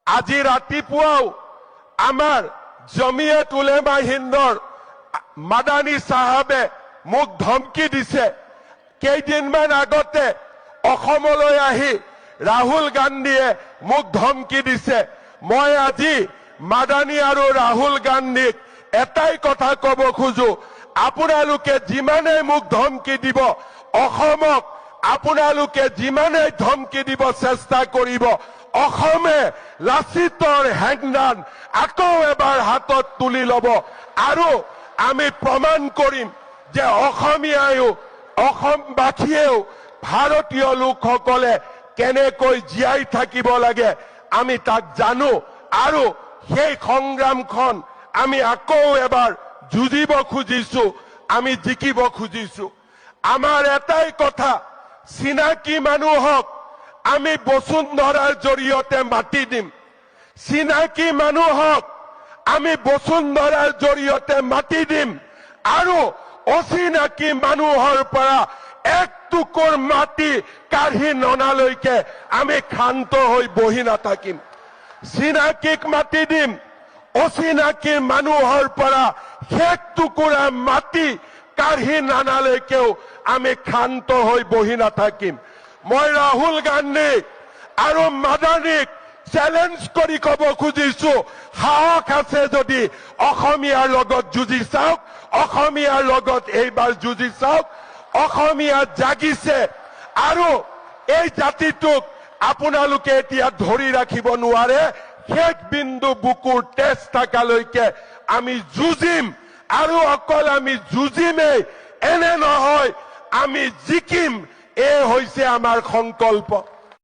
আজি ৰাতিপুৱাও আমাৰ জমিয়ত উলেমা হিন্দৰ মাদানী সাহাবে মোক ধমকি দিছে। কেইদিনমান আগতে অসমলৈ আহি ৰাহুল গান্ধীয়ে মোক ধমকি দিছে। মই আজি মাদানী আৰু ৰাহুল গান্ধীক এটাই কথা কব খোজো, আপোনালোকে যিমানে মোক ধমকি দিব, অসমক আপোনালোকে যিমানে ধমকি দিব চেষ্টা কৰিব, অসমে লাচিতৰ হেংদান আকৌ এবাৰ হাতত তুলি লব আৰু আমি প্ৰমাণ কৰিম যে অসমীয়ায়ো অসমবাসীয়েও ভাৰতীয় লোকসকলে কেনেকৈ জীয়াই থাকিব লাগে আমি তাক জানো আৰু সেই সংগ্ৰামখন আমি আকৌ এবাৰ যুঁজিব খুজিছো, আমি জিকিব খুজিছো। আমাৰ এটাই কথা, চিনাকি মানুহক আমি বসুন্ধৰাৰ জৰিয়তে মাতি দিম। চিনাকি মানুহক আমি বসুন্ধৰাৰ জৰিয়তে মাতি দিম আৰু অচিনাকি মানুহৰ পৰা এক টুকুৰ মাটি কাঢ়ি ননালৈকে আমি ক্ষান্ত হৈ বহি নাথাকিম। চিনাকিক মাতি দিম, অচিনাকি মানুহৰ পৰা এক টুকুৰা মাটি কাঢ়ি নানালৈকেও আমি ক্ষান্ত হৈ বহি নাথাকিম। মই ৰাহুল গান্ধী আৰু মাদানীক চেলেঞ্জ কৰি কব খুজিছো, সাহস আছে যদি অসমীয়াৰ লগত যুঁজি চাওক, অসমীয়াৰ লগত এইবাৰ যুঁজি চাওক। অসমীয়া জাগিছে আৰু এই জাতিটোক আপোনালোকে এতিয়া ধৰি ৰাখিব নোৱাৰে। শেষ বিন্দু বুকুৰ তেজ থাকালৈকে আমি যুঁজিম আৰু অকল আমি যুঁজিমেই, এনে নহয় আমি জিকিম। এই হৈছে আমাৰ সংকল্প।